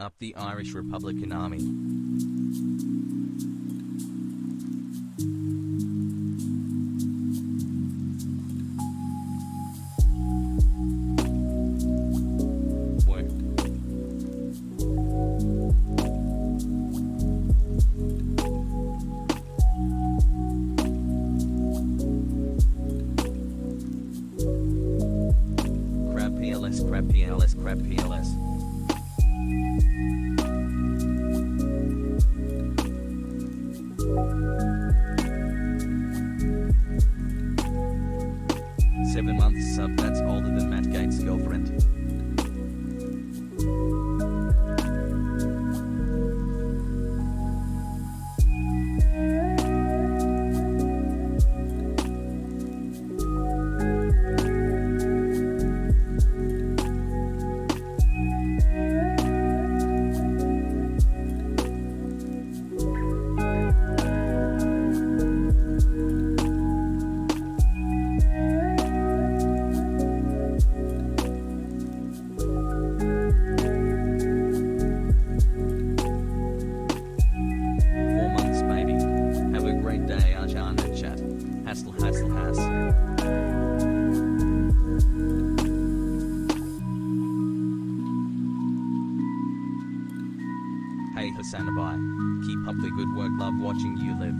up the Irish Republican Army. Work. Crab PLS, crab PLS, crab PLS. Seven months sub, that's older than Matt Gates' girlfriend. Hey Hasanabi, keep up the good work, love watching you live.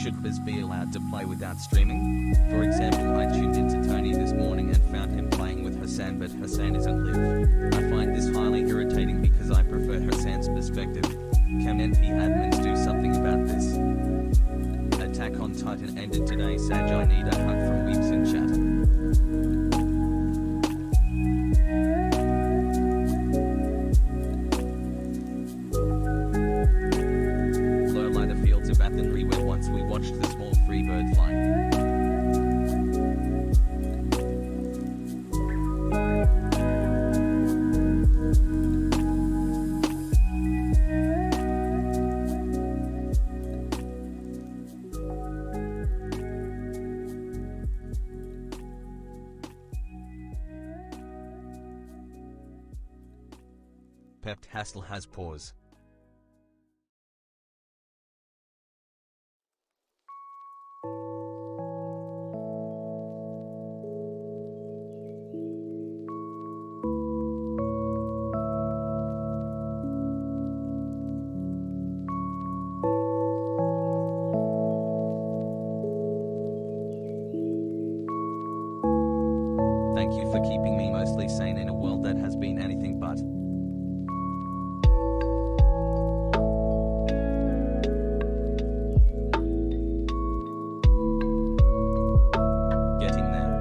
Should this be allowed to play without streaming? For example, I tuned into Tony this morning and found him playing with Hassan, but Hassan isn't live. I find this highly irritating because I prefer Hassan's perspective. Can NP admins do something about this? Attack on Titan ended today. Saj, I need a hug from Weeps in chat. Once we watched the small free bird fly. Pept Hassel has pause. Thank you for keeping me mostly sane in a world that has been anything but. Getting there.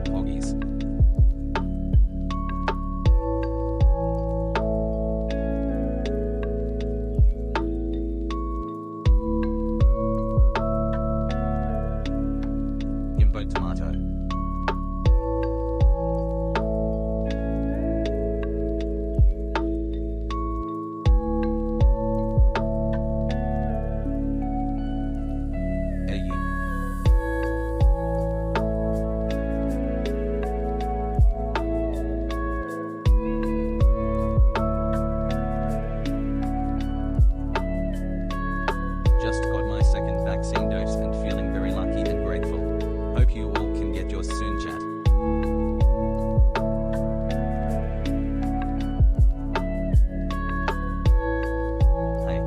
Hoggies. Tomato. Just got my second vaccine dose and feeling very lucky and grateful. Hope you all can get yours soon, chat. Hey.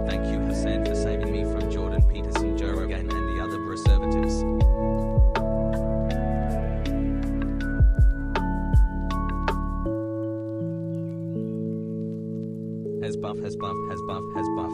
Thank you, Hassan, for saving me from Jordan Peterson, Joe Rogan, and the other preservatives. Has buff, has buff, has buff, has buff.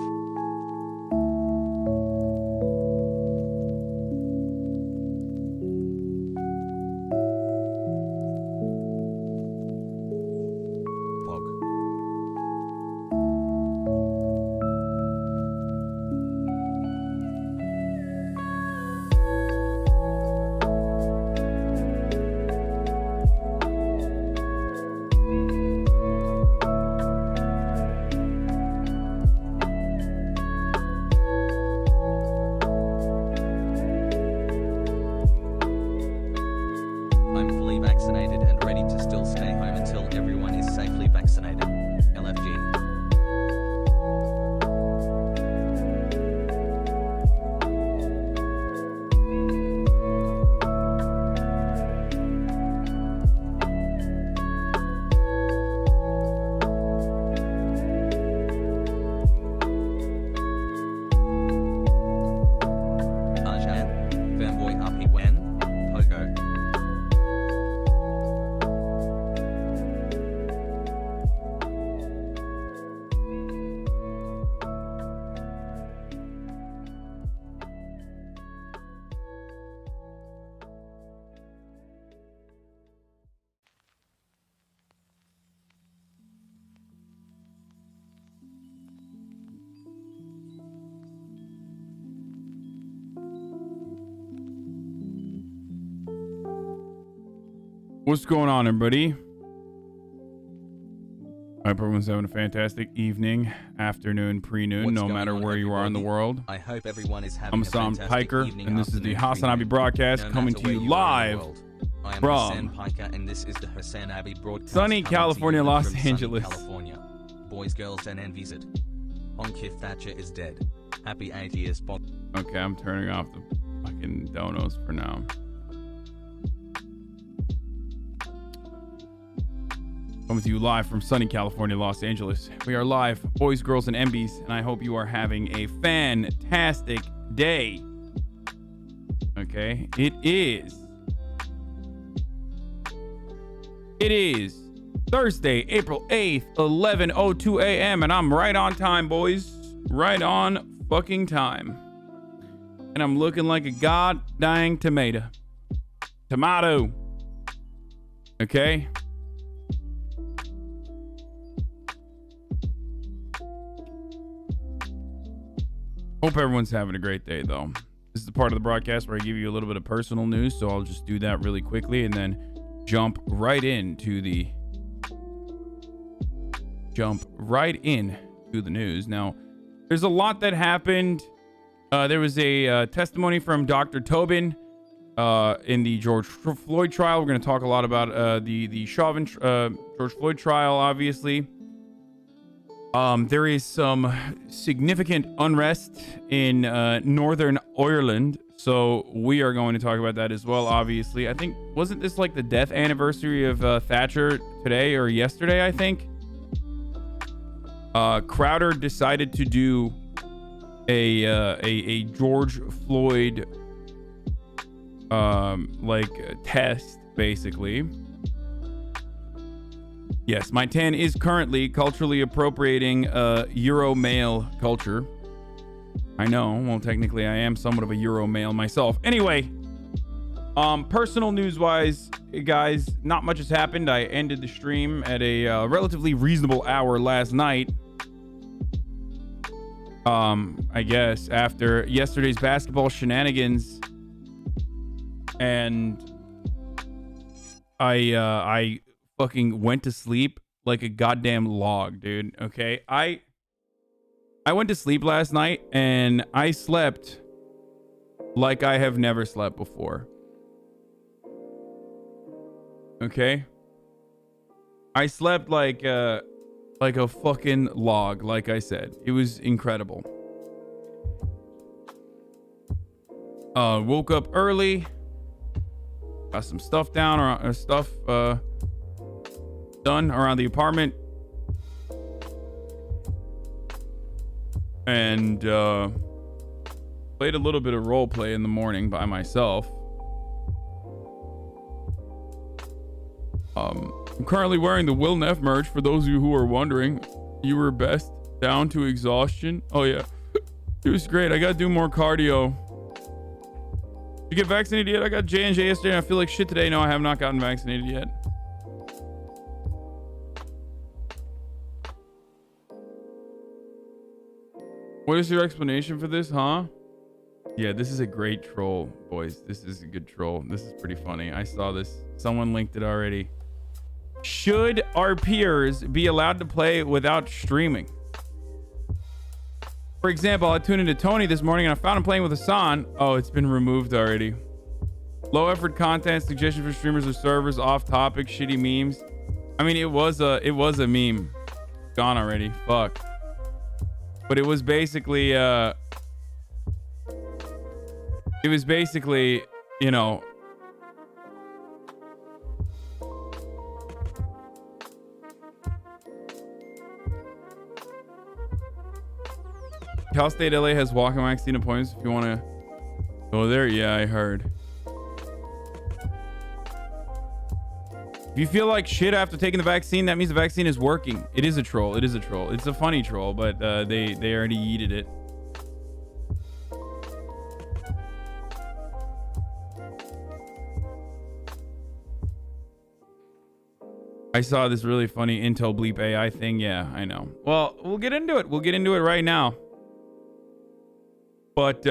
What's going on, everybody? I hope everyone's having a fantastic evening, afternoon, pre-noon, no matter where you are in the world. I hope everyone is having I'm a Hassan fantastic Piker, evening, and this is the afternoon, Hasanabi broadcast no coming matter to where you you are in the live world. I am from Hassan Piker, and this is the Hasanabi broadcast sunny coming to California, you Los from sunny Angeles. California. Boys, girls, and envies it. Onkif Thatcher is dead. Happy 80th. Okay, I'm turning off the fucking donos for now. Coming to you live from sunny California, Los Angeles. We are live, boys, girls, and MBs, and I hope you are having a fantastic day. Okay, it is Thursday, April 8th, 11:02 a.m., and I'm right on time, boys. Right on fucking time. And I'm looking like a god-dang tomato. Okay? Hope everyone's having a great day, though. This is the part of the broadcast where I give you a little bit of personal news, so I'll just do that really quickly and then jump right into the news. Now, there's a lot that happened. There was a testimony from Dr. Tobin in the George Floyd trial. We're going to talk a lot about the Chauvin George Floyd trial, obviously. There is some significant unrest in Northern Ireland, so we are going to talk about that as well, obviously. I think, wasn't this like the death anniversary of Thatcher today or yesterday, I think? Crowder decided to do a George Floyd test, basically. Yes, my tan is currently culturally appropriating Euro male culture. I know, well, technically I am somewhat of a Euro male myself. Anyway, personal news-wise, guys, not much has happened. I ended the stream at a relatively reasonable hour last night. I guess after yesterday's basketball shenanigans, and I fucking went to sleep like a goddamn log, dude. Okay, I went to sleep last night and I slept like I have never slept before. Okay, I slept like a fucking log, like I said. It was incredible. Woke up early, got some stuff down or stuff done around the apartment, and played a little bit of role play in the morning by myself. I'm currently wearing the Will Neff merch, for those of you who are wondering. You were best down to exhaustion. Oh yeah, it was great. I gotta do more cardio. Did you get vaccinated yet? I got J&J yesterday and I feel like shit today. No, I have not gotten vaccinated yet. What is your explanation for this, huh? Yeah, this is a great troll, boys. This is a good troll. This is pretty funny. I saw this. Someone linked it already. Should our peers be allowed to play without streaming? For example, I tuned into Tony this morning and I found him playing with Hassan. Oh, it's been removed already. Low effort content, suggestion for streamers or servers, off topic, shitty memes. I mean, it was a meme. Gone already. Fuck. But it was basically you know, Cal State LA has walk-in vaccine appointments if you want to go there. Yeah, I heard. If you feel like shit after taking the vaccine, that means the vaccine is working. It is a troll. It is a troll. It's a funny troll, but they already yeeted it. I saw this really funny Intel Bleep AI thing. Yeah, I know. Well, we'll get into it. We'll get into it right now. But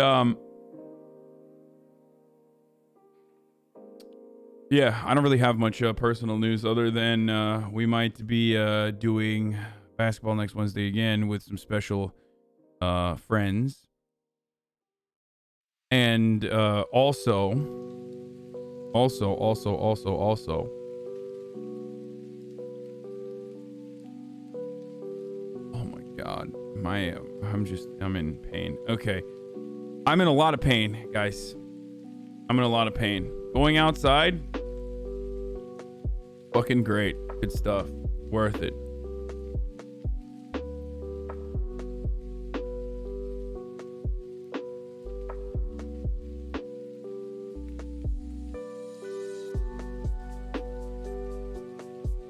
Yeah, I don't really have much personal news other than we might be doing basketball next Wednesday again with some special friends. And also, oh my God, I'm in pain. Okay, I'm in a lot of pain, guys. I'm in a lot of pain. Going outside, fucking great. Good stuff. Worth it.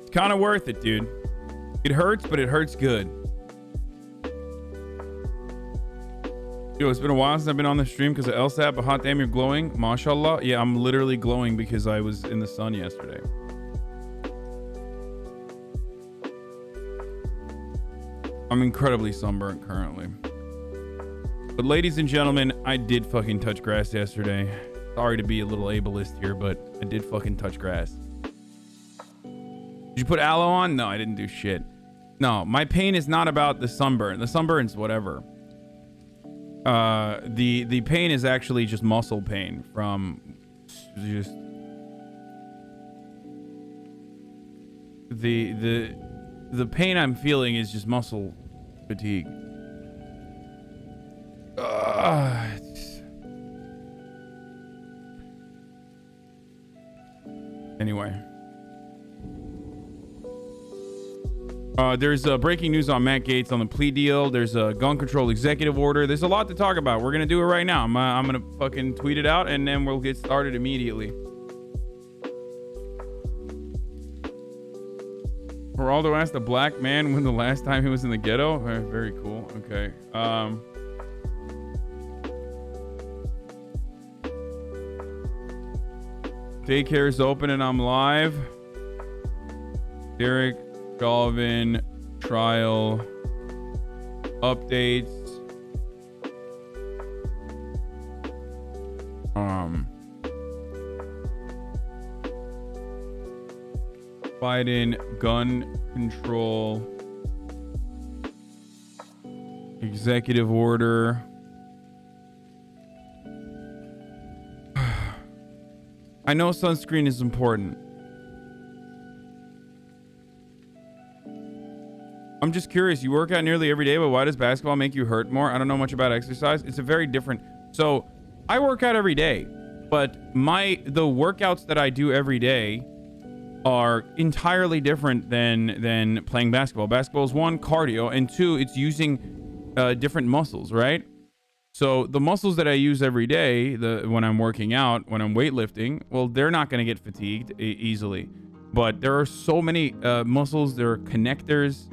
It's kind of worth it, dude. It hurts, but it hurts good. Yo, it's been a while since I've been on the stream because of LSAT, but hot damn, you're glowing. Mashallah. Yeah, I'm literally glowing because I was in the sun yesterday. I'm incredibly sunburnt currently. But ladies and gentlemen, I did fucking touch grass yesterday. Sorry to be a little ableist here, but I did fucking touch grass. Did you put aloe on? No, I didn't do shit. No, my pain is not about the sunburn. The sunburn's whatever. The pain is actually just muscle pain from just the pain I'm feeling is just muscle fatigue. Anyway. There's breaking news on Matt Gaetz on the plea deal. There's a gun control executive order. There's a lot to talk about. We're gonna do it right now. I'm gonna fucking tweet it out and then we'll get started immediately. Geraldo asked a black man when the last time he was in the ghetto. Very cool. Okay. Daycare is open and I'm live. Derek Galvin trial updates. Biden gun control executive order. I know sunscreen is important. I'm just curious. You work out nearly every day, but why does basketball make you hurt more? I don't know much about exercise. It's a very different. So I work out every day, but the workouts that I do every day are entirely different than playing basketball. Basketball is one, cardio, and two, it's using different muscles, right? So the muscles that I use every day, when I'm working out, when I'm weightlifting, well, they're not going to get fatigued easily. But there are so many muscles. There are connectors.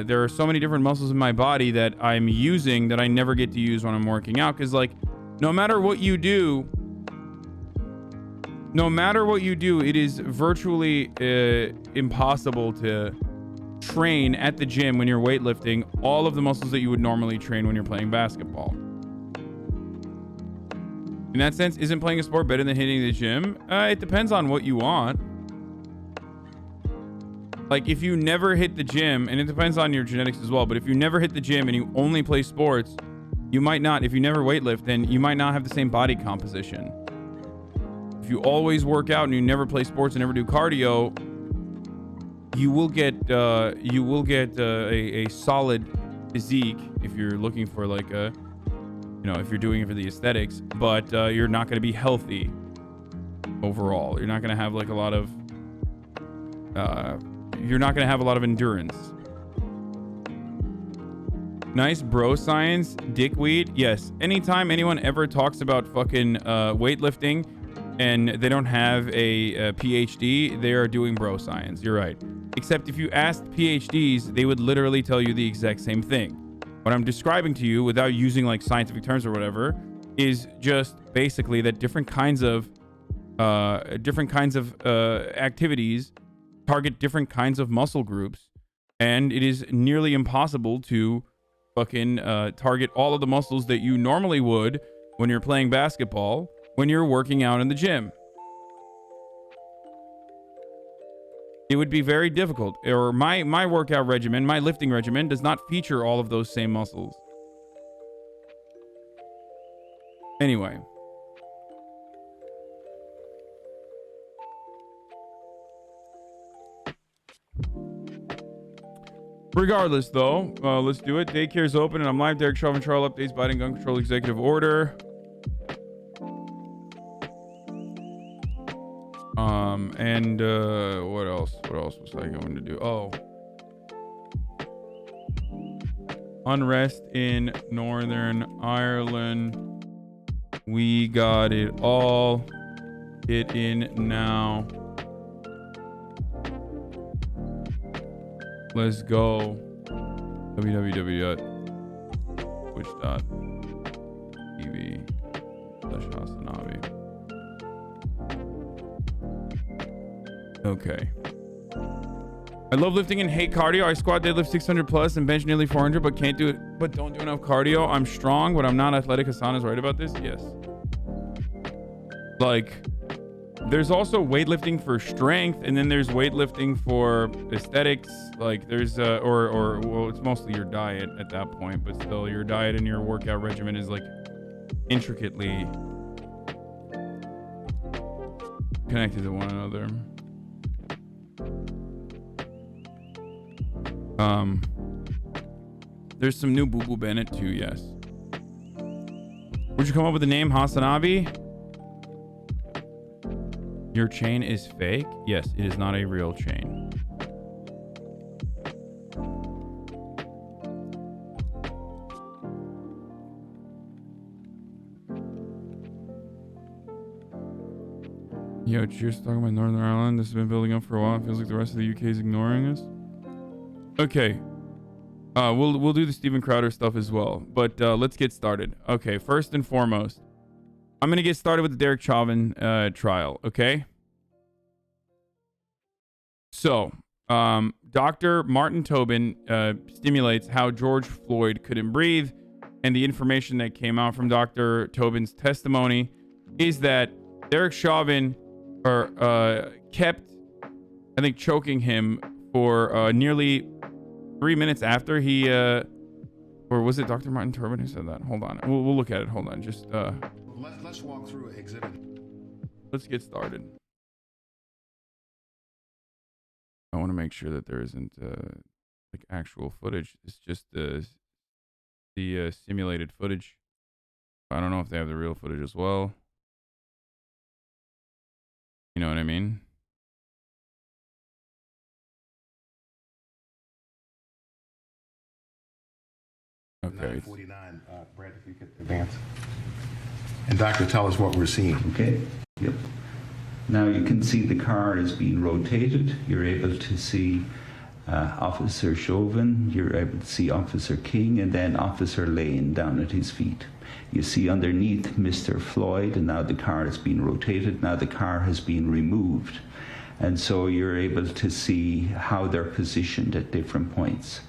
There are so many different muscles in my body that I'm using that I never get to use when I'm working out. Because, like, no matter what you do, it is virtually impossible to train at the gym when you're weightlifting all of the muscles that you would normally train when you're playing basketball. In that sense, isn't playing a sport better than hitting the gym? It depends on what you want. Like, if you never hit the gym, and it depends on your genetics as well, but if you never hit the gym and you only play sports, you might not, if you never weightlift, then you might not have the same body composition. If you always work out and you never play sports and never do cardio, you will get a solid physique if you're looking for like a, if you're doing it for the aesthetics, but you're not going to be healthy overall. You're not going to have like a lot of endurance. Nice bro science, dickweed. Yes, anytime anyone ever talks about fucking weightlifting and they don't have a PhD, they are doing bro science. You're right. Except if you asked PhDs, they would literally tell you the exact same thing. What I'm describing to you, without using like scientific terms or whatever, is just basically that different kinds of activities target different kinds of muscle groups, and it is nearly impossible to fucking target all of the muscles that you normally would when you're playing basketball when you're working out in the gym. It would be very difficult. Or my workout regimen, my lifting regimen, does not feature all of those same muscles. Anyway. Regardless, though, let's do it. Daycare is open and I'm live. Derek Chauvin trial updates, Biden gun control executive order. And what else? What else was I going to do? Oh. Unrest in Northern Ireland. We got it all. Get in now. Let's go. www.whoisthat.tv/Hasanabi. Okay. I love lifting and hate cardio. I squat, deadlift 600 plus and bench nearly 400, but can't do it. But don't do enough cardio. I'm strong, but I'm not athletic. Hassan is right about this. Yes. Like, there's also weightlifting for strength, and then there's weightlifting for aesthetics. Like, there's well, it's mostly your diet at that point, but still, your diet and your workout regimen is like intricately connected to one another. There's some new Boo Boo Bennett too, yes. Would you come up with the name Hasanabi? Your chain is fake? Yes, it is not a real chain. Yo, cheers, talking about Northern Ireland. This has been building up for a while. It feels like the rest of the UK is ignoring us. Okay. We'll do the Steven Crowder stuff as well, but let's get started. Okay, first and foremost, I'm gonna get started with the Derek Chauvin trial. Okay. So, Dr. Martin Tobin stimulates how George Floyd couldn't breathe, and the information that came out from Dr. Tobin's testimony is that Derek Chauvin kept, I think, choking him for nearly 3 minutes after he, or was it Dr. Martin Tobin who said that? Hold on, we'll look at it. Hold on, just let's walk through exhibit. Let's get started. I want to make sure that there isn't like actual footage. It's just the simulated footage. I don't know if they have the real footage as well. You know what I mean? Okay. 949, Brad, if you could advance. And doctor, tell us what we're seeing. Okay. Yep. Now you can see the car is being rotated. You're able to see Officer Chauvin. You're able to see Officer King, and then Officer Lane down at his feet. You see underneath Mr. Floyd, and now the car is being rotated. Now the car has been removed, and so you're able to see how they're positioned at different points.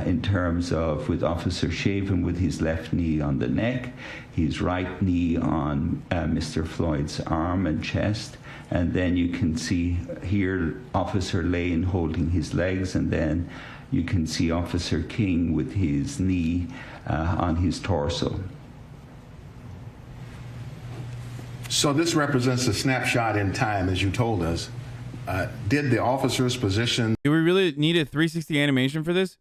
In terms of with Officer Chauvin with his left knee on the neck, his right knee on Mr. Floyd's arm and chest, and then you can see here Officer Lane holding his legs, and then you can see Officer King with his knee on his torso. So this represents a snapshot in time, as you told us. Did the officer's position... Do we really need a 360 animation for this?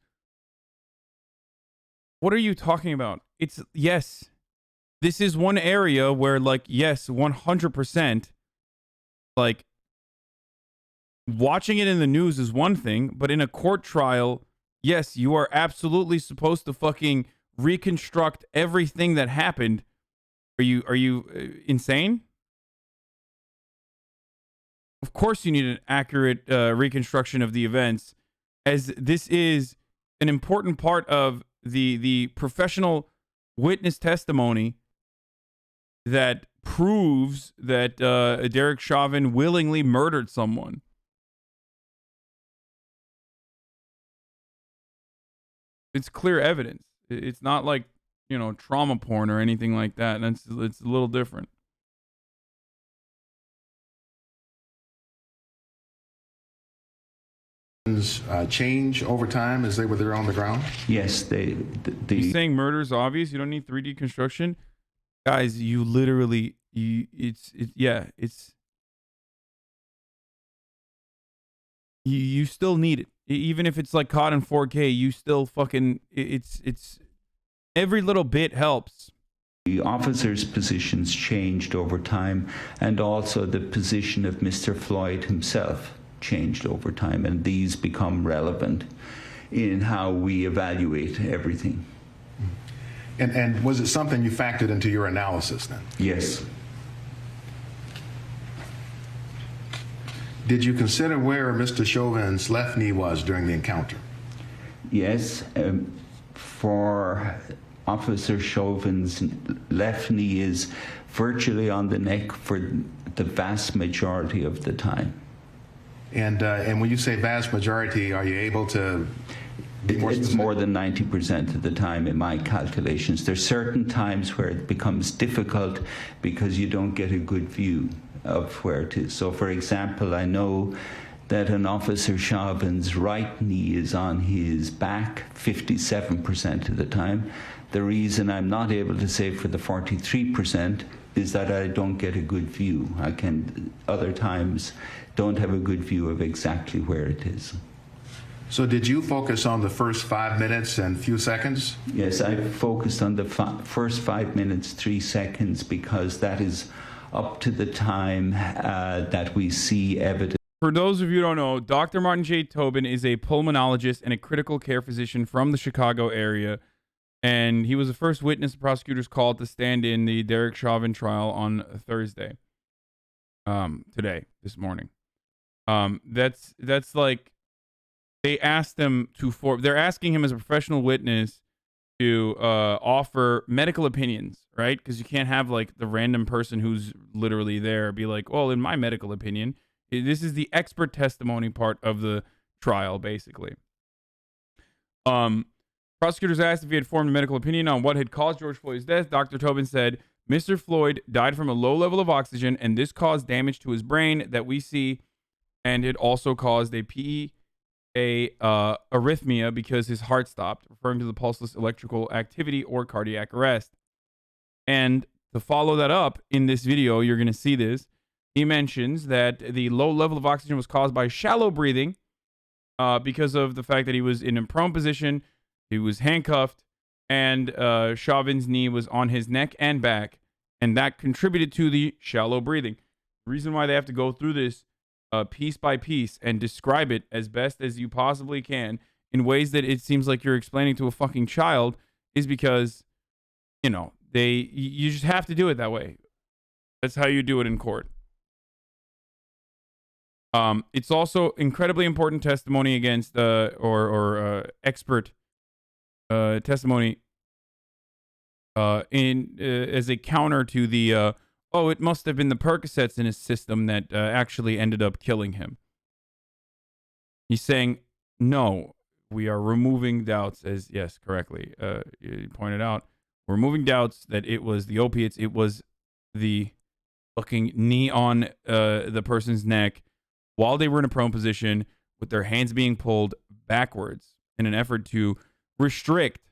What are you talking about? It's, yes, this is one area where, like, yes, 100%, like, watching it in the news is one thing, but in a court trial, yes, you are absolutely supposed to fucking reconstruct everything that happened. Are you insane? Of course you need an accurate reconstruction of the events, as this is an important part of the professional witness testimony that proves that Derek Chauvin willingly murdered someone. It's clear evidence. It's not like, you know, trauma porn or anything like that. And it's a little different. change over time as they were there on the ground? Yes, You're saying murder is obvious? You don't need 3D construction? Guys, you literally, you still need it. Even if it's like caught in 4K, you still fucking, it's every little bit helps. The officers' positions changed over time, and also the position of Mr. Floyd himself changed over time, and these become relevant in how we evaluate everything. And was it something you factored into your analysis then? Yes. Did you consider where Mr. Chauvin's left knee was during the encounter? Yes. For Officer Chauvin's left knee is virtually on the neck for the vast majority of the time. And when you say vast majority, are you able to be more It's specific? more than 90% of the time in my calculations. There's certain times where it becomes difficult because you don't get a good view of where it is. So, for example, I know that an Officer Chauvin's right knee is on his back 57% of the time. The reason I'm not able to say for the 43% is that I don't get a good view. I can, other times, don't have a good view of exactly where it is. So did you focus on the first 5 minutes and few seconds? Yes, I focused on the first 5 minutes, 3 seconds, because that is up to the time that we see evidence. For those of you who don't know, Dr. Martin J. Tobin is a pulmonologist and a critical care physician from the Chicago area. And he was the first witness the prosecutors called to stand in the Derek Chauvin trial on Thursday. This morning. That's like, they asked him they're asking him as a professional witness to offer medical opinions, right? Because you can't have like the random person who's literally there be like, well, in my medical opinion, this is the expert testimony part of the trial, basically. Prosecutors asked if he had formed a medical opinion on what had caused George Floyd's death. Dr. Tobin said, Mr. Floyd died from a low level of oxygen, and this caused damage to his brain that we see, and it also caused a arrhythmia because his heart stopped, referring to the pulseless electrical activity or cardiac arrest. And to follow that up in this video, you're going to see this. He mentions that the low level of oxygen was caused by shallow breathing because of the fact that he was in a prone position, he was handcuffed, and Chauvin's knee was on his neck and back, and that contributed to the shallow breathing. The reason why they have to go through this piece by piece and describe it as best as you possibly can in ways that it seems like you're explaining to a fucking child is because, you know, you just have to do it that way. That's how you do it in court. It's also incredibly important testimony against expert testimony as a counter to the it must have been the Percocets in his system that actually ended up killing him. He's saying, no, we are removing doubts, as, yes, correctly, you pointed out. We're removing doubts that it was the opiates. It was the fucking knee on the person's neck while they were in a prone position with their hands being pulled backwards in an effort to restrict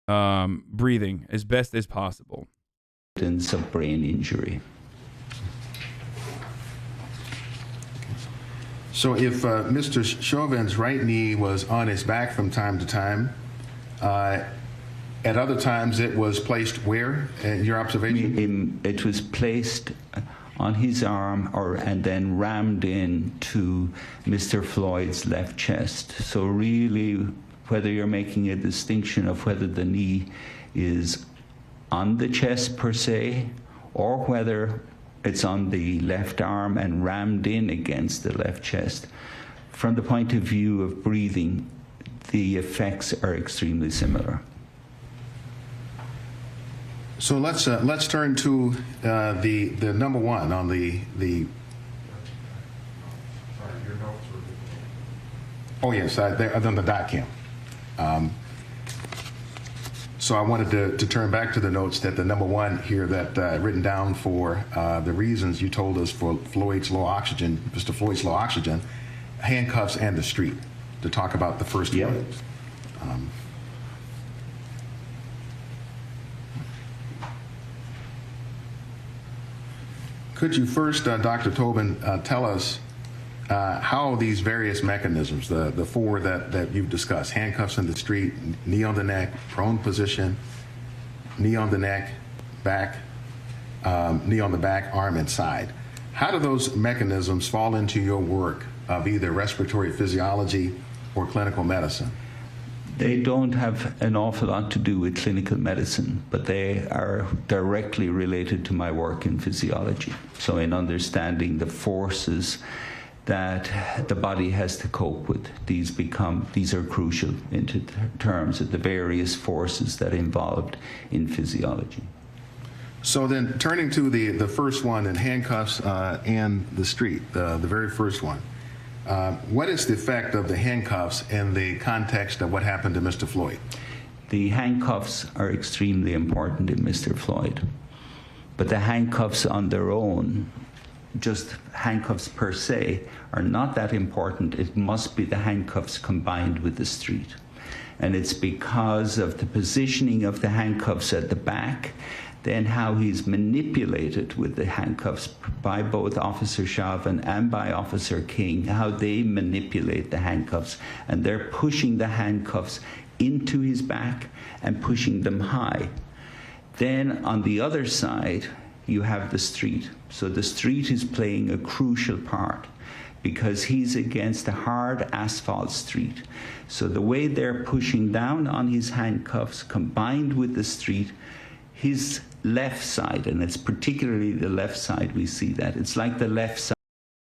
breathing as best as possible. Of brain injury. So if Mr. Chauvin's right knee was on his back from time to time, at other times it was placed where, in your observation? It was placed on his arm and then rammed into Mr. Floyd's left chest. So really, whether you're making a distinction of whether the knee is on the chest per se, or whether it's on the left arm and rammed in against the left chest, from the point of view of breathing, the effects are extremely similar. So let's turn to the number one on the. Oh yes, they're on the dot cam. So I wanted to turn back to the notes that the number one here that written down for the reasons you told us for Floyd's low oxygen, Mr. Floyd's low oxygen, handcuffs and the street, to talk about the first Yep. one. Could you first, Dr. Tobin, tell us how these various mechanisms, the four that you've discussed, handcuffs in the street, knee on the neck, prone position, knee on the neck, back, knee on the back, arm, and side. How do those mechanisms fall into your work of either respiratory physiology or clinical medicine? They don't have an awful lot to do with clinical medicine, but they are directly related to my work in physiology. So in understanding the forces that the body has to cope with, these are crucial into terms of the various forces that are involved in physiology. So then turning to the first one in handcuffs and the street, the very first one. What is the effect of the handcuffs in the context of what happened to Mr. Floyd? The handcuffs are extremely important in Mr. Floyd, but the handcuffs on their own, just handcuffs per se, are not that important. It must be the handcuffs combined with the street. And it's because of the positioning of the handcuffs at the back, then how he's manipulated with the handcuffs by both Officer Chauvin and by Officer King, how they manipulate the handcuffs, and they're pushing the handcuffs into his back and pushing them high. Then on the other side, you have the street. So the street is playing a crucial part because he's against a hard asphalt street. So the way they're pushing down on his handcuffs combined with the street, his left side, and it's particularly the left side we see that. It's like the left side.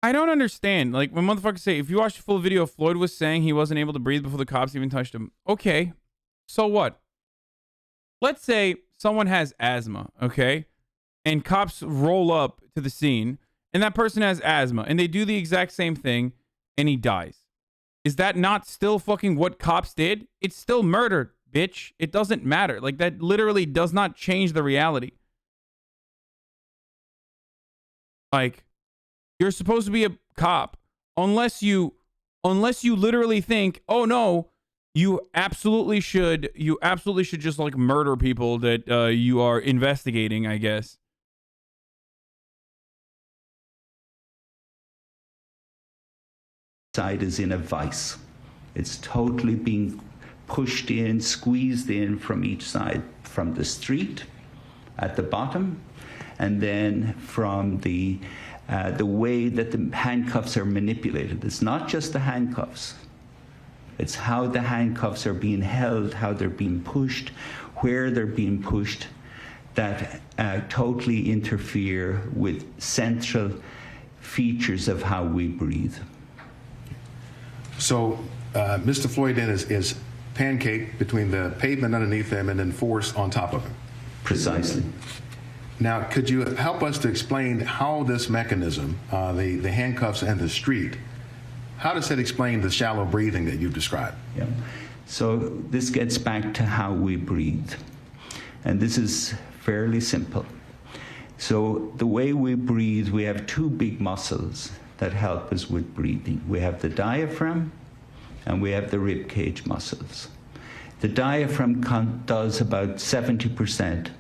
I don't understand. Like, when motherfuckers say, if you watch the full video, Floyd was saying he wasn't able to breathe before the cops even touched him. Okay, so what? Let's say someone has asthma, okay? And cops roll up to the scene, and that person has asthma, and they do the exact same thing, and he dies. Is that not still fucking what cops did? It's still murder, bitch. It doesn't matter. Like, that literally does not change the reality. Like, you're supposed to be a cop unless you literally think, oh no, you absolutely should just like murder people that you are investigating, I guess. Side is in a vice. It's totally being pushed in, squeezed in from each side, from the street at the bottom, and then from the way that the handcuffs are manipulated. It's not just the handcuffs. It's how the handcuffs are being held, how they're being pushed, where they're being pushed, that totally interfere with central features of how we breathe. So Mr. Floyd then is pancaked between the pavement underneath him and then force on top of him. Precisely. Now, could you help us to explain how this mechanism, the handcuffs and the street, how does it explain the shallow breathing that you've described? Yeah. So this gets back to how we breathe. And this is fairly simple. So the way we breathe, we have two big muscles that help us with breathing. We have the diaphragm and we have the rib cage muscles. The diaphragm does about 70%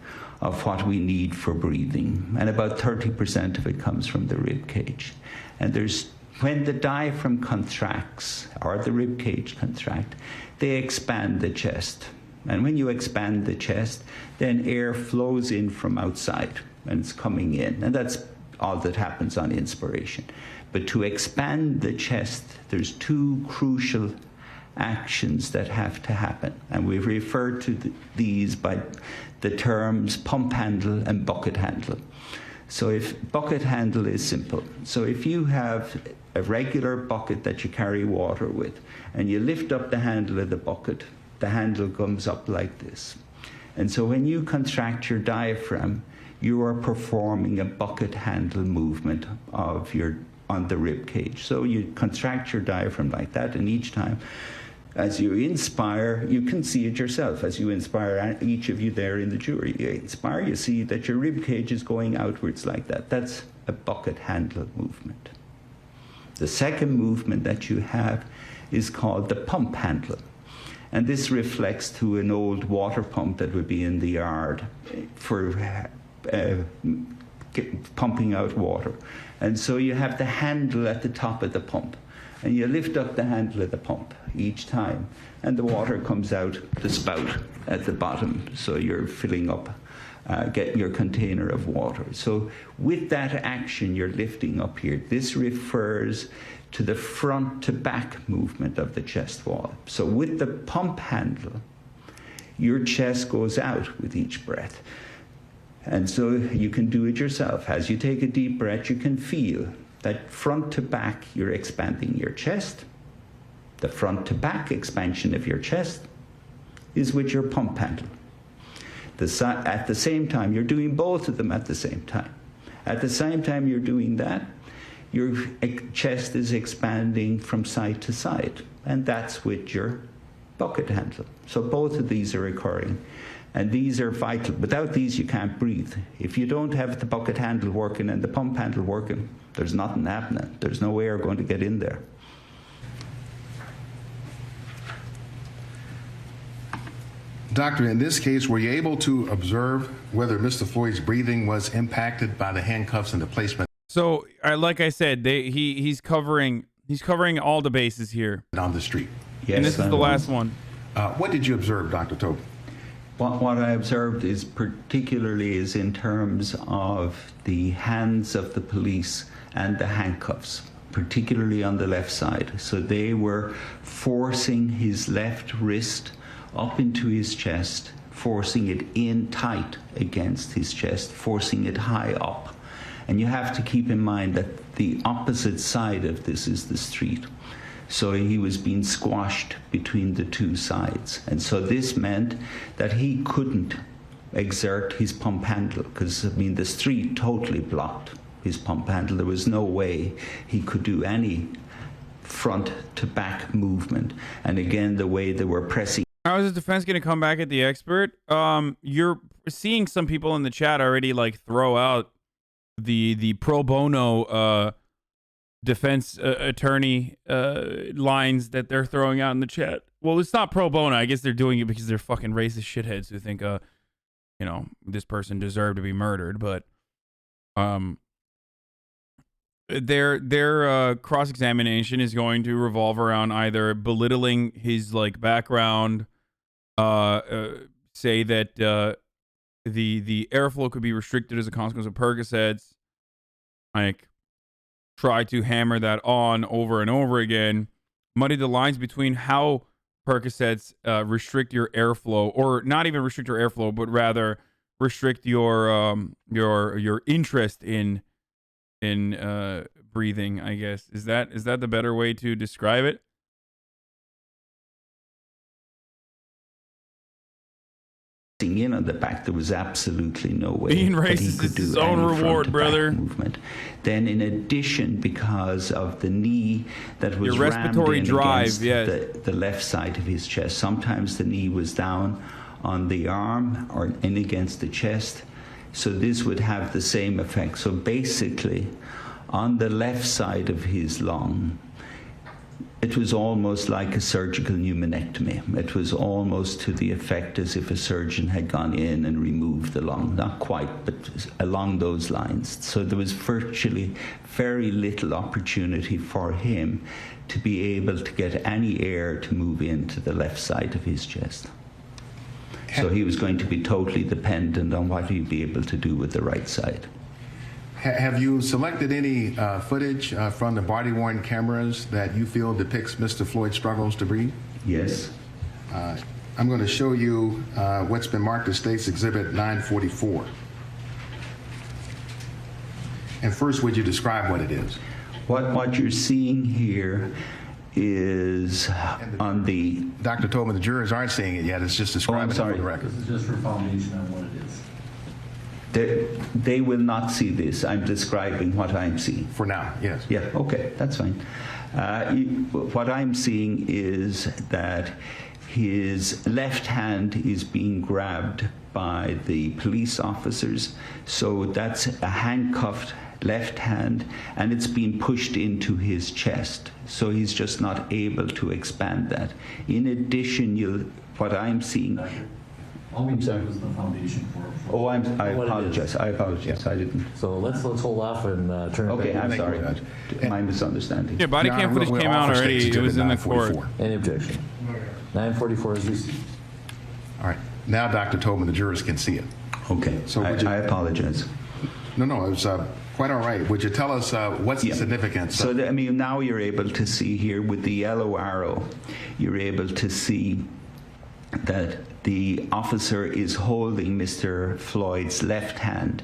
of what we need for breathing, and about 30% of it comes from the rib cage. And when the diaphragm contracts, or the rib cage contract, they expand the chest. And when you expand the chest, then air flows in from outside, and it's coming in. And that's all that happens on inspiration. But to expand the chest, there's two crucial actions that have to happen. And we refer to these by the terms pump handle and bucket handle. So if bucket handle is simple. So if you have a regular bucket that you carry water with, and you lift up the handle of the bucket, the handle comes up like this. And so when you contract your diaphragm, you are performing a bucket handle movement on the rib cage. So you contract your diaphragm like that, and each time as you inspire, you can see it yourself. As you inspire, each of you there in the jury, you inspire, you see that your rib cage is going outwards like that. That's a bucket handle movement. The second movement that you have is called the pump handle. And this reflects to an old water pump that would be in the yard for pumping out water. And so you have the handle at the top of the pump. And you lift up the handle of the pump each time, and the water comes out the spout at the bottom. So you're filling up, getting your container of water. So with that action, you're lifting up here. This refers to the front to back movement of the chest wall. So with the pump handle, your chest goes out with each breath. And so you can do it yourself. As you take a deep breath, you can feel that front to back, you're expanding your chest. The front to back expansion of your chest is with your pump handle. At the same time, you're doing both of them at the same time. At the same time you're doing that, your chest is expanding from side to side, and that's with your bucket handle. So both of these are occurring, and these are vital. Without these, you can't breathe. If you don't have the bucket handle working and the pump handle working, there's nothing happening. There's no air going to get in there. Doctor, in this case, were you able to observe whether Mr. Floyd's breathing was impacted by the handcuffs and the placement? So, like I said, he's covering all the bases here On the street. Yes, and this is the last one. What did you observe, Dr. Tobin? What I observed is particularly is in terms of the hands of the police and the handcuffs, particularly on the left side. So they were forcing his left wrist up into his chest, forcing it in tight against his chest, forcing it high up. And you have to keep in mind that the opposite side of this is the street. So he was being squashed between the two sides. And so this meant that he couldn't exert his pump handle, because, I mean, the street totally blocked his pump handle. There was no way he could do any front to back movement. And again, the way they were pressing. How is the defense going to come back at the expert? You're seeing some people in the chat already like throw out the pro bono defense attorney lines that they're throwing out in the chat. Well, it's not pro bono. I guess they're doing it because they're fucking racist shitheads who think you know, this person deserved to be murdered. But their cross-examination is going to revolve around either belittling his like background, say that the airflow could be restricted as a consequence of Percocets, like try to hammer that on over and over again, muddy the lines between how Percocets restrict your airflow, or not even restrict your airflow, but rather restrict your interest in breathing, I guess. Is that the better way to describe it? In on the back, there was absolutely no way being that he racist could is do his own any reward, brother. movement. Then, in addition, because of the knee that was your respiratory rammed in drive, against yes, the left side of his chest. Sometimes the knee was down on the arm or in against the chest. So this would have the same effect. So basically, on the left side of his lung, it was almost like a surgical pneumonectomy. It was almost to the effect as if a surgeon had gone in and removed the lung. Not quite, but along those lines. So there was virtually very little opportunity for him to be able to get any air to move into the left side of his chest. So he was going to be totally dependent on what he'd be able to do with the right side. Have you selected any footage from the body-worn cameras that you feel depicts Mr. Floyd's struggles to breathe? Yes. I'm going to show you what's been marked as State's Exhibit 944. And first, would you describe what it is? What you're seeing here is on the... Dr. Tobin, the jurors aren't seeing it yet. It's just describing it for the record. This is just for foundation on what it is. They will not see this. I'm describing what I'm seeing. For now, yes. Yeah, okay, that's fine. What I'm seeing is that his left hand is being grabbed by the police officers. So that's a handcuffed left hand, and it's been pushed into his chest. So he's just not able to expand that. In addition, what I'm seeing. All we did was the foundation for. Oh, I What it apologize. is. I apologize. I didn't. So let's hold off and turn it Okay, back. I'm sorry. My misunderstanding. Yeah, body Your cam Honor, footage we'll came out offer already. State It was in the Exhibit court. 944. Any objection? 944 is received. All right. Now, Dr. Tobin, the jurors can see it. Okay, So I, would you- I apologize. No, it was quite all right. Would you tell us what's the significance? So, I mean, now you're able to see here with the yellow arrow, you're able to see that the officer is holding Mr. Floyd's left hand.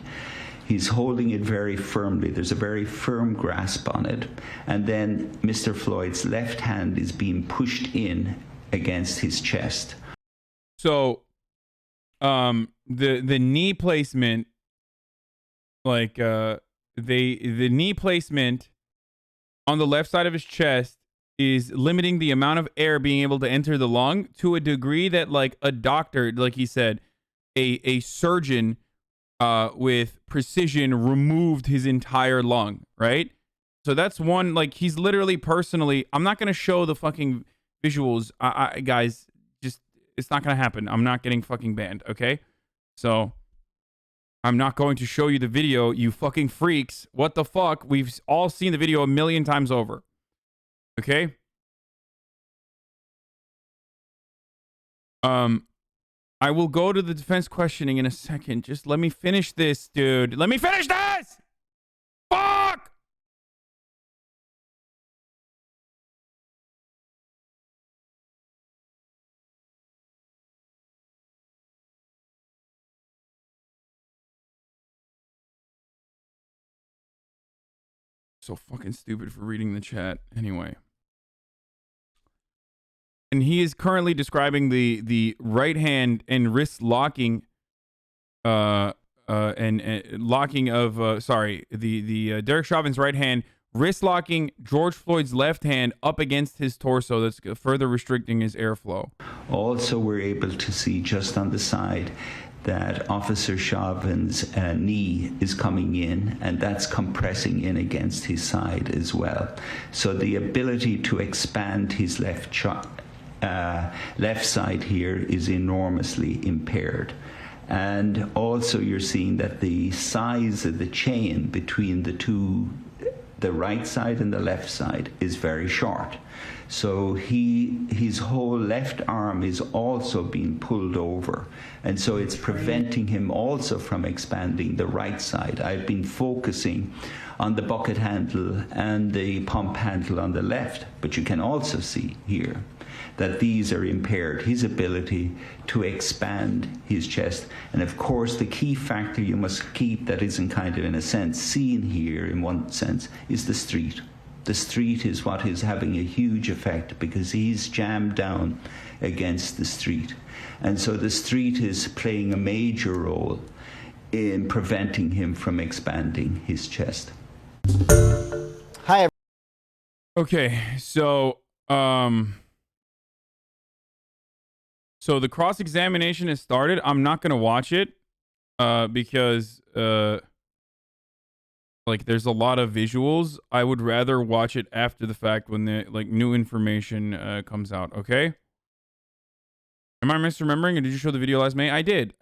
He's holding it very firmly. There's a very firm grasp on it. And then Mr. Floyd's left hand is being pushed in against his chest. So, the knee placement, like the knee placement on the left side of his chest is limiting the amount of air being able to enter the lung to a degree that, like, a doctor, like he said, a surgeon with precision removed his entire lung, right? So that's one, like, he's literally personally, I'm not going to show the fucking visuals. Guys, just, it's not going to happen. I'm not getting fucking banned, okay? So I'm not going to show you the video, you fucking freaks. What the fuck? We've all seen the video a million times over. Okay? I will go to the defense questioning in a second. Just let me finish this, dude. Let me finish this! Fuck! So fucking stupid for reading the chat. Anyway. And he is currently describing the right hand and wrist locking and locking of the Derek Chauvin's right hand wrist locking George Floyd's left hand up against his torso, that's further restricting his airflow. Also, we're able to see just on the side that Officer Chauvin's knee is coming in, and that's compressing in against his side as well. So the ability to expand his left side here is enormously impaired. And also you're seeing that the size of the chain between the two, the right side and the left side, is very short. So his whole left arm is also being pulled over, and so it's preventing him also from expanding the right side. I've been focusing on the bucket handle and the pump handle on the left, but you can also see here that these are impaired, his ability to expand his chest. And of course, the key factor you must keep that isn't kind of, in a sense, seen here in one sense, is the street. The street is what is having a huge effect because he's jammed down against the street. And so the street is playing a major role in preventing him from expanding his chest. Hi. Okay, so the cross-examination has started. I'm not gonna watch it because like, there's a lot of visuals. I would rather watch it after the fact when the, like, new information comes out. Okay. Am I misremembering, or did you show the video last May? I did.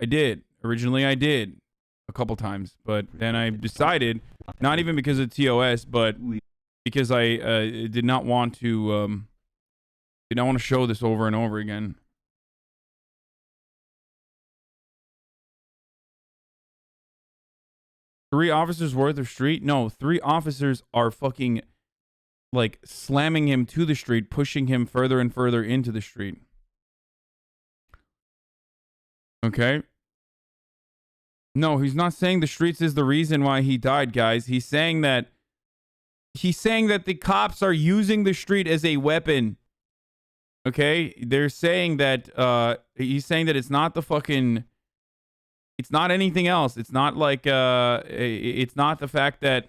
Originally, I did a couple times, but then I decided, not even because of TOS, but because I did not want to show this over and over again. Three officers worth of street? No, 3 officers are fucking, like, slamming him to the street, pushing him further and further into the street. Okay? No, he's not saying the streets is the reason why he died, guys. He's saying that the cops are using the street as a weapon. Okay? They're saying that he's saying that it's not the fucking, it's not anything else. It's not like it's not the fact that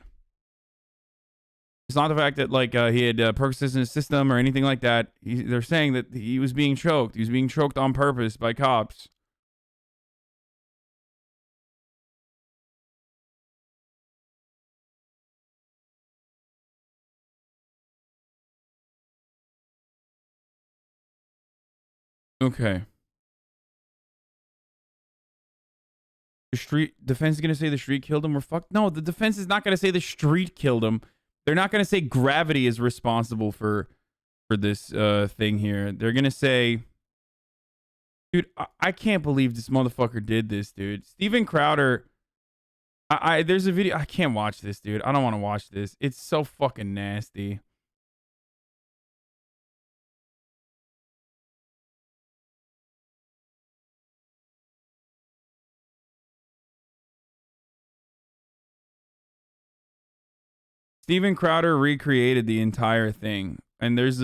like he had Percocets in his system or anything like that. They're saying that he was being choked. He was being choked on purpose by cops. Okay. The street defense is gonna say the street killed him. We're fucked. No, the defense is not gonna say the street killed him. They're not gonna say gravity is responsible for this thing here. They're gonna say, dude, I can't believe this motherfucker did this, dude. Steven Crowder. There's a video. I can't watch this, dude. I don't want to watch this. It's so fucking nasty. Steven Crowder recreated the entire thing, and there's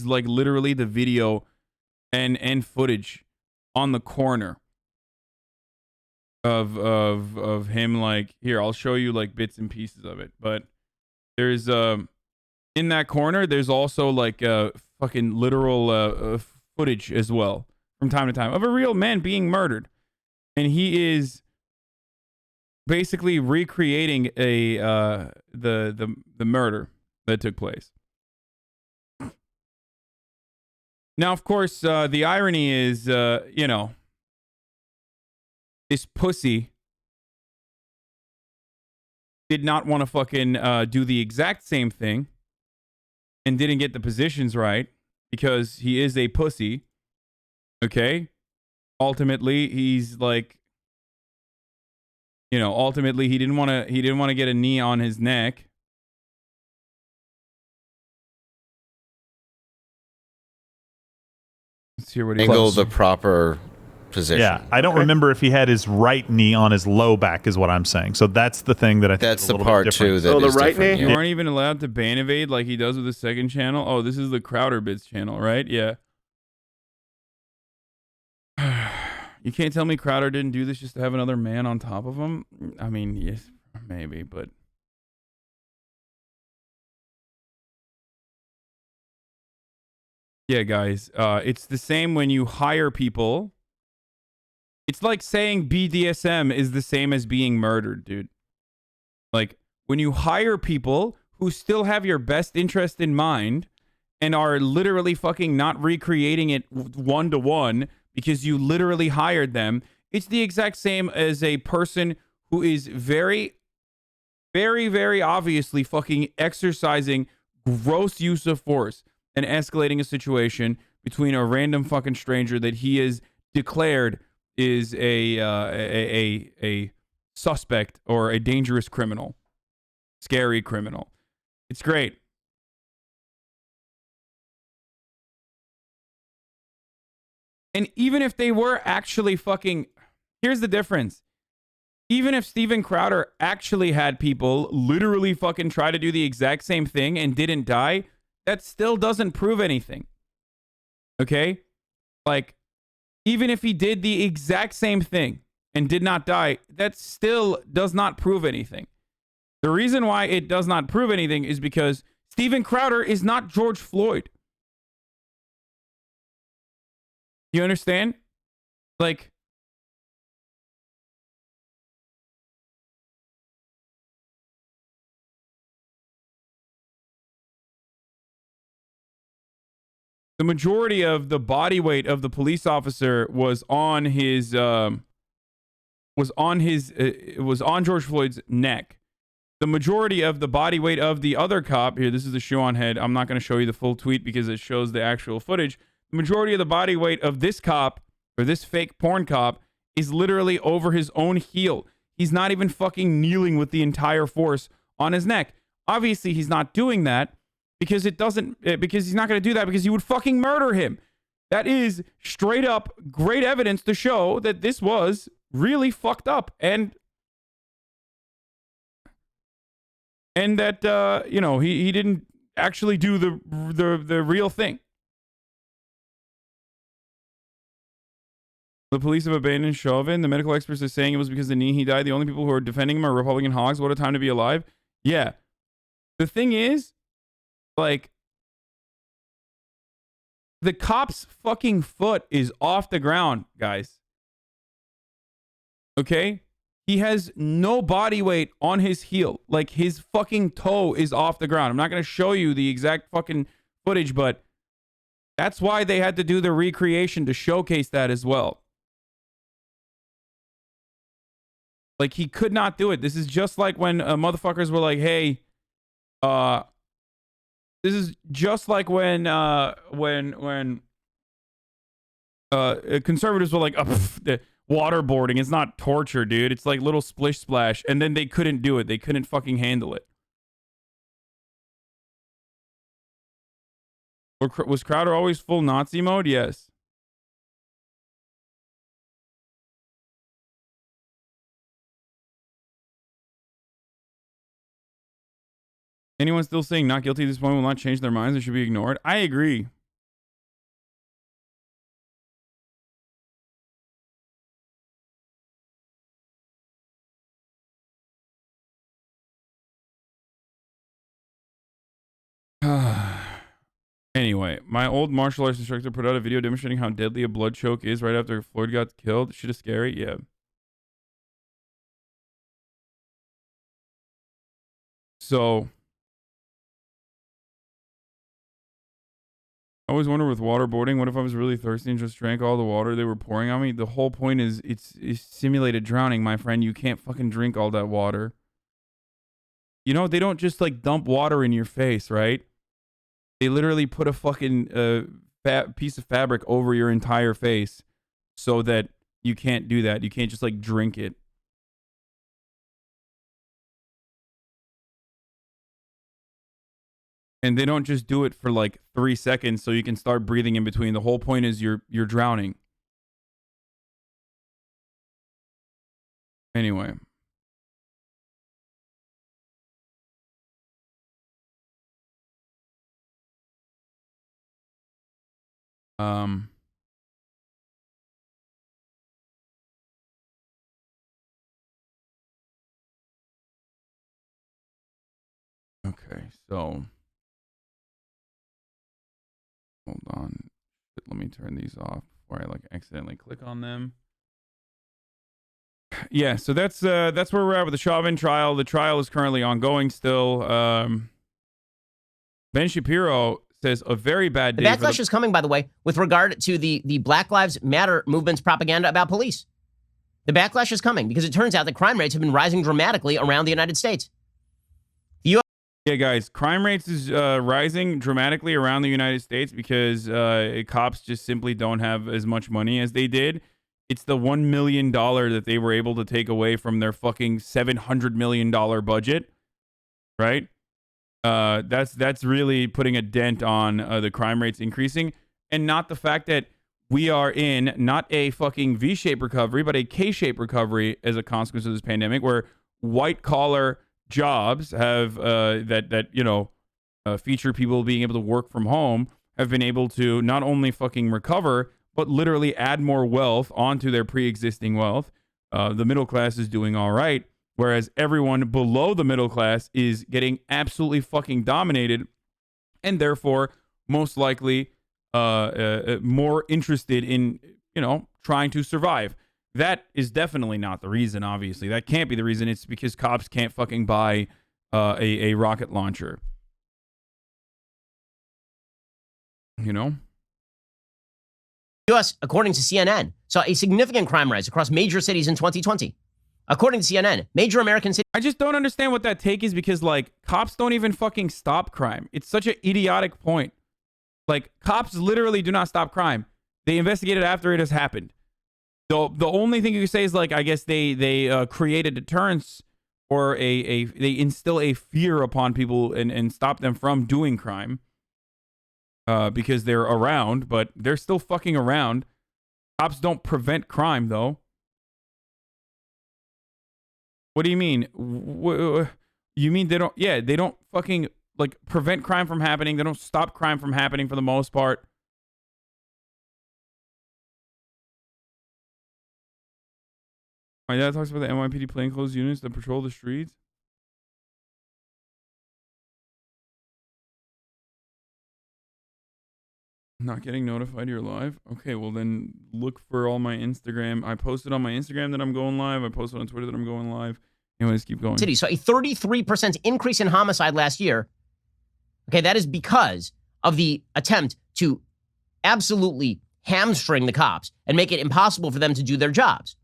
like literally the video and footage on the corner of him. Like, here, I'll show you like bits and pieces of it. But there's in that corner, there's also like fucking literal footage as well from time to time of a real man being murdered, and he is basically recreating the murder that took place. Now, of course, the irony is, you know, this pussy did not want to fucking do the exact same thing and didn't get the positions right because he is a pussy. Okay? Ultimately, he's like, you know, ultimately he didn't want to get a knee on his neck. Let's hear what he Angle the proper position. Yeah, I don't remember if he had his right knee on his low back, is what I'm saying. So that's the thing that I think That's is a the little part bit different. too that is different. You aren't even allowed to ban evade like he does with the second channel. Oh, this is the Crowder Bits channel, right? Yeah. You can't tell me Crowder didn't do this just to have another man on top of him. I mean, yes, maybe, but yeah, guys, it's the same when you hire people. It's like saying BDSM is the same as being murdered, dude. Like, when you hire people who still have your best interest in mind and are literally fucking not recreating it one-to-one because you literally hired them, it's the exact same as a person who is very, very, very obviously fucking exercising gross use of force and escalating a situation between a random fucking stranger that he is declared is a suspect or a dangerous criminal, scary criminal. It's great. And even if they were actually fucking, here's the difference. Even if Steven Crowder actually had people literally fucking try to do the exact same thing and didn't die, that still doesn't prove anything. Okay? Like, even if he did the exact same thing and did not die, that still does not prove anything. The reason why it does not prove anything is because Steven Crowder is not George Floyd. You understand? Like, the majority of the body weight of the police officer was on his was on George Floyd's neck. The majority of the body weight of the other cop here, this is the shoe on head. I'm not going to show you the full tweet because it shows the actual footage. The majority of the body weight of this cop or this fake porn cop is literally over his own heel. He's not even fucking kneeling with the entire force on his neck. Obviously, he's not doing that because he's not going to do that because he would fucking murder him. That is straight up great evidence to show that this was really fucked up and that you know, he didn't actually do the real thing. The police have abandoned Chauvin. The medical experts are saying it was because of the knee he died. The only people who are defending him are Republican hogs. What a time to be alive. Yeah. The thing is, like, the cop's fucking foot is off the ground, guys. Okay? He has no body weight on his heel. Like, his fucking toe is off the ground. I'm not going to show you the exact fucking footage, but That's why they had to do the recreation to showcase that as well. Like, he could not do it. This is just like when motherfuckers were like, hey, this is just like when conservatives were like, the waterboarding is not torture, dude. It's like little splish splash. And then they couldn't do it. They couldn't fucking handle it. Was Crowder always full Nazi mode? Yes. Anyone still saying not guilty at this point will not change their minds and should be ignored? I agree. Anyway, my old martial arts instructor put out a video demonstrating how deadly a blood choke is right after Floyd got killed. Shit is scary. Yeah. So, I always wonder with waterboarding, what if I was really thirsty and just drank all the water they were pouring on me? The whole point is it's simulated drowning, my friend. You can't fucking drink all that water. You know, they don't just like dump water in your face, right? They literally put a fucking piece of fabric over your entire face so that you can't do that. You can't just like drink it. And they don't just do it for like 3 seconds so you can start breathing in between. The whole point is you're drowning. Anyway. Okay, so hold on. Let me turn these off before I like accidentally click on them. Yeah, so that's where we're at with the Chauvin trial. The trial is currently ongoing still. Ben Shapiro says a very bad day. The backlash is coming, by the way, with regard to the Black Lives Matter movement's propaganda about police. The backlash is coming because it turns out that crime rates have been rising dramatically around the United States. Yeah, guys, crime rates is rising dramatically around the United States because cops just simply don't have as much money as they did. It's the $1 million that they were able to take away from their fucking $700 million budget, right? That's really putting a dent on the crime rates increasing, and not the fact that we are in not a fucking V-shaped recovery, but a K-shaped recovery as a consequence of this pandemic, where white-collar jobs have feature people being able to work from home have been able to not only fucking recover but literally add more wealth onto their pre-existing wealth. The middle class is doing all right, whereas everyone below the middle class is getting absolutely fucking dominated, and therefore most likely more interested in trying to survive. That is definitely not the reason, obviously. That can't be the reason. It's because cops can't fucking buy a rocket launcher. You know? U.S., according to CNN, saw a significant crime rise across major cities in 2020. According to CNN, major American cities... I just don't understand what that take is because, like, cops don't even fucking stop crime. It's such an idiotic point. Like, cops literally do not stop crime. They investigate it after it has happened. The only thing you can say is, like, I guess they create a deterrence or they instill a fear upon people and stop them from doing crime because they're around, but they're still fucking around. Cops don't prevent crime, though. What do you mean? You mean they don't? Yeah, they don't fucking like prevent crime from happening. They don't stop crime from happening for the most part. My dad talks about the NYPD plainclothes units that patrol the streets. Not getting notified you're live? Okay, well then look for all my Instagram. I posted on my Instagram that I'm going live. I posted on Twitter that I'm going live. Anyways, keep going. City saw a 33% increase in homicide last year. Okay, that is because of the attempt to absolutely hamstring the cops and make it impossible for them to do their jobs.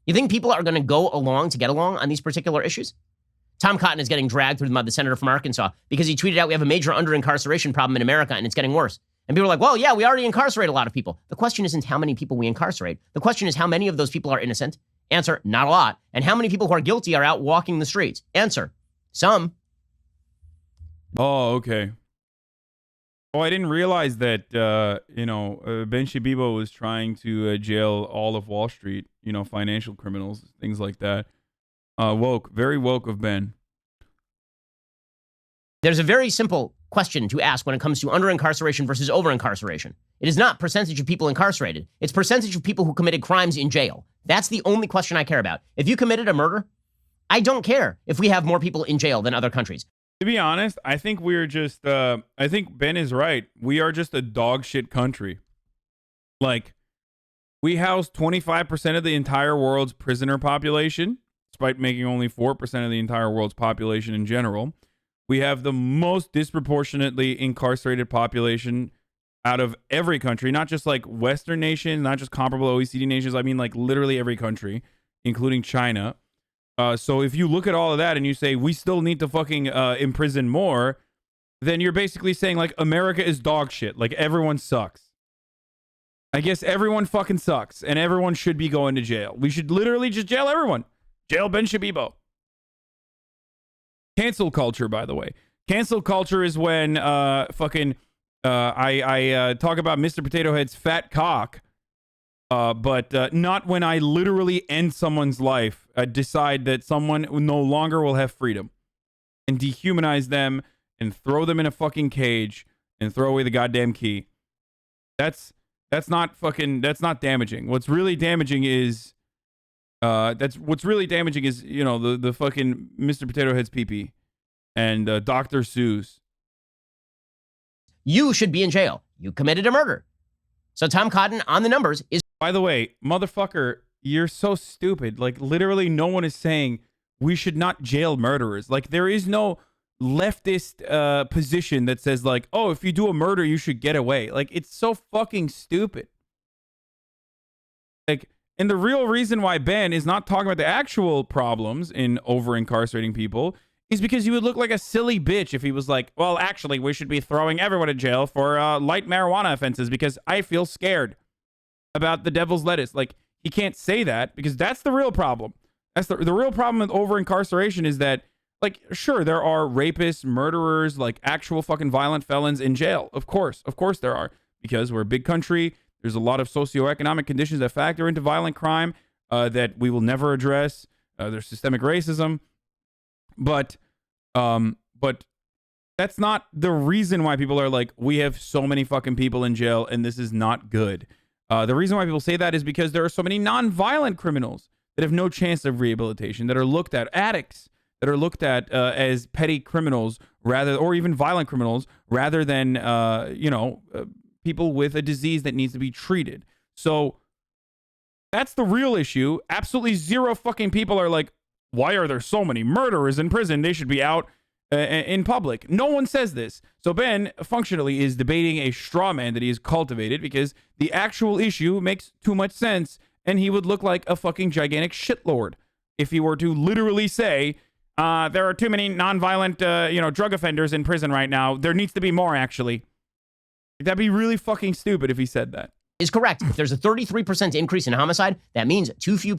You think people are going to go along to get along on these particular issues? Tom Cotton is getting dragged through the mud, the senator from Arkansas, because he tweeted out we have a major under-incarceration problem in America and it's getting worse. And people are like, well, yeah, we already incarcerate a lot of people. The question isn't how many people we incarcerate. The question is how many of those people are innocent. Answer, not a lot. And how many people who are guilty are out walking the streets? Answer, some. Oh, okay. Oh, I didn't realize that, Ben Shabibo was trying to jail all of Wall Street, financial criminals, things like that. Woke, very woke of Ben. There's a very simple question to ask when it comes to under-incarceration versus over-incarceration. It is not percentage of people incarcerated. It's percentage of people who committed crimes in jail. That's the only question I care about. If you committed a murder, I don't care if we have more people in jail than other countries. To be honest, I think we're just, I think Ben is right. We are just a dog shit country. Like, we house 25% of the entire world's prisoner population, despite making only 4% of the entire world's population in general. We have the most disproportionately incarcerated population out of every country, not just like Western nations, not just comparable OECD nations. I mean, like literally every country, including China. So if you look at all of that and you say we still need to fucking imprison more, then you're basically saying like America is dog shit. Like everyone sucks. I guess everyone fucking sucks and everyone should be going to jail. We should literally just jail everyone. Jail Ben Shabibo. Cancel culture, by the way. Cancel culture is when I talk about Mr. Potato Head's fat cock, but not when I literally end someone's life, decide that someone no longer will have freedom, and dehumanize them and throw them in a fucking cage and throw away the goddamn key. That's not damaging. What's really damaging is the fucking Mr. Potato Head's pee-pee and Dr. Seuss. You should be in jail. You committed a murder. So Tom Cotton on the numbers is... By the way, motherfucker, you're so stupid. Like, literally no one is saying we should not jail murderers. Like, there is no leftist position that says, like, oh, if you do a murder, you should get away. Like, it's so fucking stupid. Like... And the real reason why Ben is not talking about the actual problems in over-incarcerating people is because you would look like a silly bitch if he was like, well, actually, we should be throwing everyone in jail for light marijuana offenses because I feel scared about the devil's lettuce. Like, he can't say that because that's the real problem. That's the real problem with over-incarceration is that, like, sure, there are rapists, murderers, like actual fucking violent felons in jail. Of course there are, because we're a big country. There's a lot of socioeconomic conditions that factor into violent crime that we will never address. There's systemic racism, but that's not the reason why people are like, we have so many fucking people in jail and this is not good. The reason why people say that is because there are so many non-violent criminals that have no chance of rehabilitation, that are looked at, addicts that are looked at as petty criminals or even violent criminals rather than people with a disease that needs to be treated. So that's the real issue. Absolutely zero fucking people are like, why are there so many murderers in prison? They should be out in public. No one says this. So Ben functionally is debating a straw man that he has cultivated because the actual issue makes too much sense, and he would look like a fucking gigantic shitlord if he were to literally say, there are too many non-violent drug offenders in prison right now. There needs to be more, actually. That'd be really fucking stupid if he said that. Is correct. If there's a 33% increase in homicide, that means too few